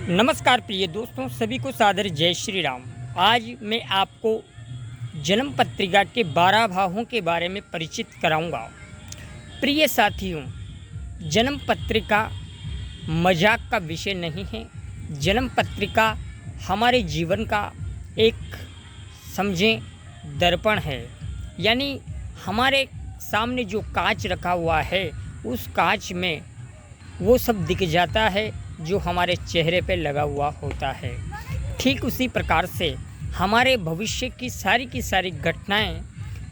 नमस्कार प्रिय दोस्तों, सभी को सादर जय श्री राम। आज मैं आपको जन्म पत्रिका के 12 भावों के बारे में परिचित कराऊंगा। प्रिय साथियों, जन्म पत्रिका मजाक का विषय नहीं है। जन्म पत्रिका हमारे जीवन का एक समझें दर्पण है, यानी हमारे सामने जो कांच रखा हुआ है उस कांच में वो सब दिख जाता है जो हमारे चेहरे पे लगा हुआ होता है। ठीक उसी प्रकार से हमारे भविष्य की सारी घटनाएं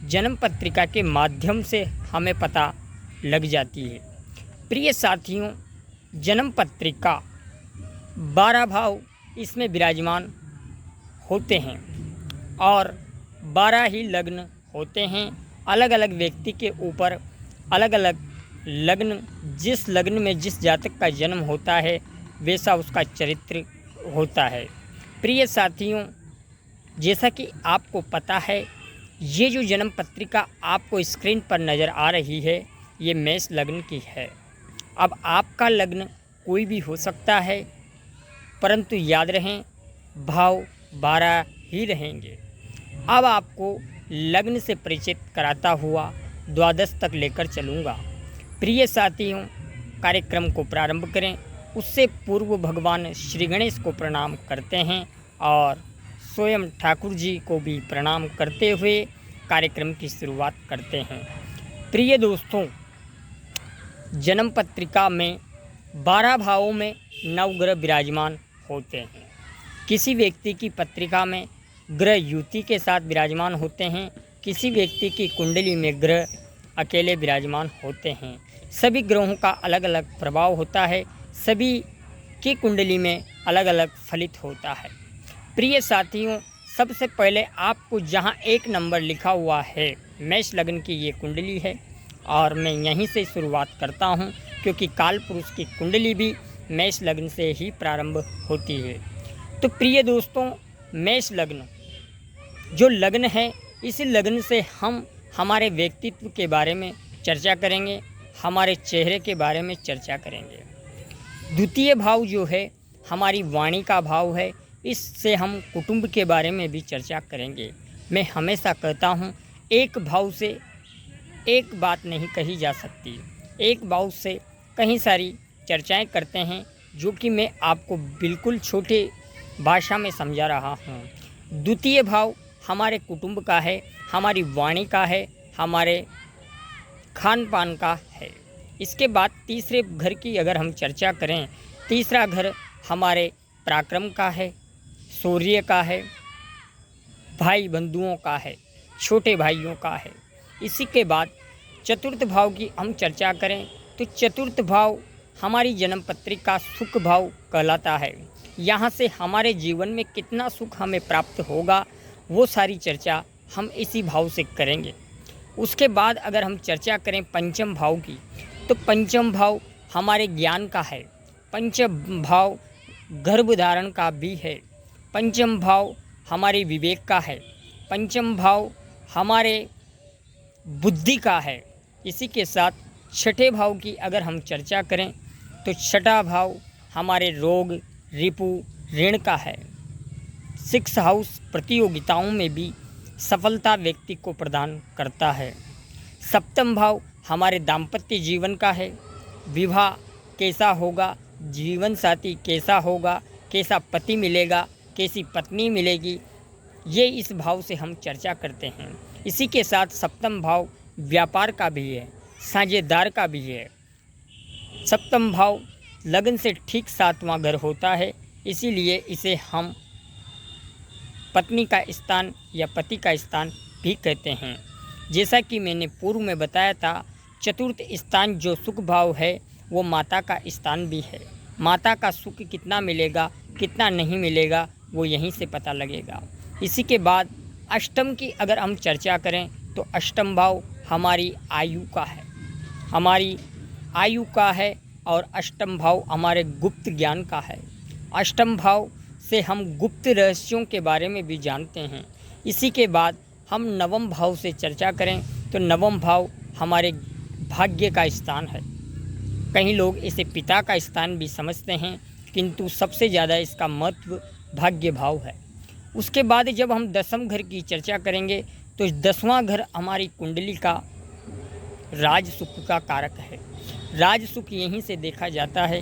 जन्म पत्रिका के माध्यम से हमें पता लग जाती है। प्रिय साथियों, जन्म पत्रिका 12 भाव इसमें विराजमान होते हैं और 12 ही लग्न होते हैं। अलग अलग व्यक्ति के ऊपर अलग अलग लग्न, जिस लग्न में जिस जातक का जन्म होता है वैसा उसका चरित्र होता है। प्रिय साथियों, जैसा कि आपको पता है, ये जो जन्म पत्रिका आपको स्क्रीन पर नज़र आ रही है ये मेष लग्न की है। अब आपका लग्न कोई भी हो सकता है, परंतु याद रहें भाव 12 ही रहेंगे। अब आपको लग्न से परिचित कराता हुआ द्वादश तक लेकर चलूँगा। प्रिय साथियों, कार्यक्रम को प्रारंभ करें उससे पूर्व भगवान श्री गणेश को प्रणाम करते हैं और स्वयं ठाकुर जी को भी प्रणाम करते हुए कार्यक्रम की शुरुआत करते हैं। प्रिय दोस्तों, जन्म पत्रिका में 12 भावों में नवग्रह विराजमान होते हैं। किसी व्यक्ति की पत्रिका में ग्रह युति के साथ विराजमान होते हैं, किसी व्यक्ति की कुंडली में ग्रह अकेले विराजमान होते हैं। सभी ग्रहों का अलग अलग प्रभाव होता है, सभी की कुंडली में अलग अलग फलित होता है। प्रिय साथियों, सबसे पहले आपको जहां 1 नंबर लिखा हुआ है मेष लग्न की ये कुंडली है और मैं यहीं से शुरुआत करता हूं, क्योंकि काल पुरुष की कुंडली भी मेष लग्न से ही प्रारंभ होती है। तो प्रिय दोस्तों, मेष लग्न जो लग्न है, इस लग्न से हम हमारे व्यक्तित्व के बारे में चर्चा करेंगे, हमारे चेहरे के बारे में चर्चा करेंगे। द्वितीय भाव जो है हमारी वाणी का भाव है, इससे हम कुटुंब के बारे में भी चर्चा करेंगे। मैं हमेशा कहता हूँ एक भाव से एक बात नहीं कही जा सकती, एक भाव से कई सारी चर्चाएं करते हैं, जो कि मैं आपको बिल्कुल छोटे भाषा में समझा रहा हूँ। द्वितीय भाव हमारे कुटुंब का है, हमारी वाणी का है, हमारे खान पान का है। इसके बाद तीसरे घर की अगर हम चर्चा करें, तीसरा घर हमारे पराक्रम का है, शौर्य का है, भाई बंधुओं का है, छोटे भाइयों का है। इसी के बाद चतुर्थ भाव की हम चर्चा करें तो चतुर्थ भाव हमारी जन्म पत्रिका सुख भाव कहलाता है। यहाँ से हमारे जीवन में कितना सुख हमें प्राप्त होगा वो सारी चर्चा हम इसी भाव से करेंगे। उसके बाद अगर हम चर्चा करें पंचम भाव की, तो पंचम भाव हमारे ज्ञान का है, पंचम भाव गर्भ धारण का भी है, पंचम भाव हमारे विवेक का है, पंचम भाव हमारे बुद्धि का है। इसी के साथ छठे भाव की अगर हम चर्चा करें तो छठा भाव हमारे रोग, रिपु, ऋण का है। 6 हाउस प्रतियोगिताओं में भी सफलता व्यक्ति को प्रदान करता है। सप्तम भाव हमारे दाम्पत्य जीवन का है, विवाह कैसा होगा, जीवन साथी कैसा होगा, कैसा पति मिलेगा, कैसी पत्नी मिलेगी, ये इस भाव से हम चर्चा करते हैं। इसी के साथ सप्तम भाव व्यापार का भी है, साझेदार का भी है। सप्तम भाव लगन से ठीक 7वां घर होता है, इसीलिए इसे हम पत्नी का स्थान या पति का स्थान भी कहते हैं। जैसा कि मैंने पूर्व में बताया था, चतुर्थ स्थान जो सुख भाव है वो माता का स्थान भी है। माता का सुख कितना मिलेगा, कितना नहीं मिलेगा, वो यहीं से पता लगेगा। इसी के बाद अष्टम की अगर हम चर्चा करें तो अष्टम भाव हमारी आयु का है, हमारी आयु का है, और अष्टम भाव हमारे गुप्त ज्ञान का है। अष्टम भाव से हम गुप्त रहस्यों के बारे में भी जानते हैं। इसी के बाद हम नवम भाव से चर्चा करें तो नवम भाव हमारे भाग्य का स्थान है। कई लोग इसे पिता का स्थान भी समझते हैं, किंतु सबसे ज़्यादा इसका महत्व भाग्य भाव है। उसके बाद जब हम दसम घर की चर्चा करेंगे तो 10वां घर हमारी कुंडली का राज सुख का कारक है। राज सुख यहीं से देखा जाता है।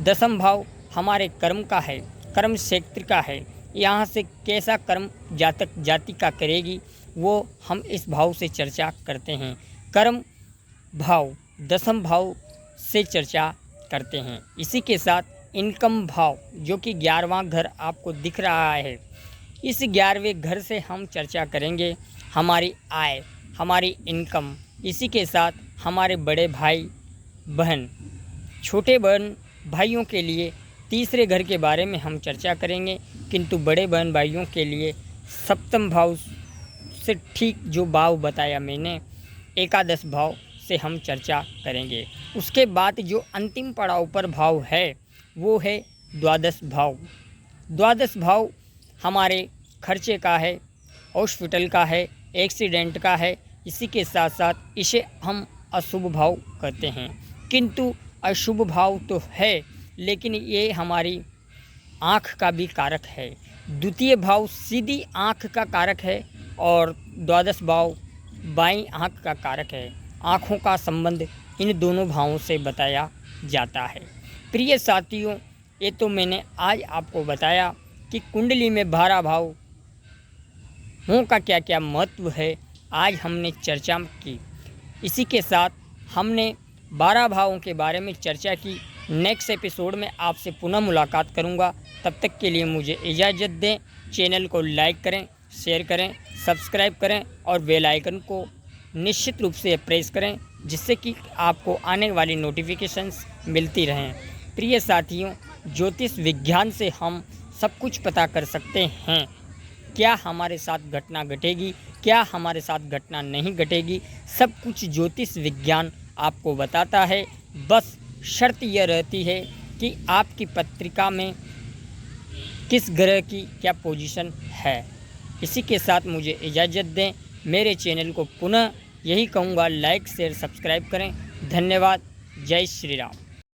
दसम भाव हमारे कर्म का है, कर्म क्षेत्र का है। यहाँ से कैसा कर्म जातक जाति का करेगी वो हम इस भाव से चर्चा करते हैं। कर्म भाव दसम भाव से चर्चा करते हैं। इसी के साथ इनकम भाव जो कि 11वां घर आपको दिख रहा है, इस 11वें घर से हम चर्चा करेंगे हमारी आय, हमारी इनकम। इसी के साथ हमारे बड़े भाई बहन, छोटे बहन भाइयों के लिए तीसरे घर के बारे में हम चर्चा करेंगे, किंतु बड़े बहन भाइयों के लिए सप्तम भाव से ठीक जो भाव बताया मैंने, एकादश भाव से हम चर्चा करेंगे। उसके बाद जो अंतिम पड़ाव पर भाव है वो है द्वादश भाव। द्वादश भाव हमारे खर्चे का है, हॉस्पिटल का है, एक्सीडेंट का है। इसी के साथ साथ इसे हम अशुभ भाव कहते हैं, किंतु अशुभ भाव तो है लेकिन ये हमारी आँख का भी कारक है। द्वितीय भाव सीधी आँख का कारक है और द्वादश भाव बाईं आँख का कारक है। आँखों का संबंध इन दोनों भावों से बताया जाता है। प्रिय साथियों, ये तो मैंने आज आपको बताया कि कुंडली में 12 भावों का क्या क्या महत्व है, आज हमने चर्चा की। इसी के साथ हमने 12 भावों के बारे में चर्चा की। नेक्स्ट एपिसोड में आपसे पुनः मुलाकात करूंगा। तब तक के लिए मुझे इजाज़त दें। चैनल को लाइक करें, शेयर करें, सब्सक्राइब करें और बेल आइकन को निश्चित रूप से प्रेस करें, जिससे कि आपको आने वाली नोटिफिकेशंस मिलती रहें। प्रिय साथियों, ज्योतिष विज्ञान से हम सब कुछ पता कर सकते हैं। क्या हमारे साथ घटना घटेगी, क्या हमारे साथ घटना नहीं घटेगी, सब कुछ ज्योतिष विज्ञान आपको बताता है। बस शर्त यह रहती है कि आपकी पत्रिका में किस ग्रह की क्या पोजीशन है। इसी के साथ मुझे इजाज़त दें। मेरे चैनल को पुनः यही कहूँगा, लाइक शेयर सब्सक्राइब करें। धन्यवाद। जय श्री राम।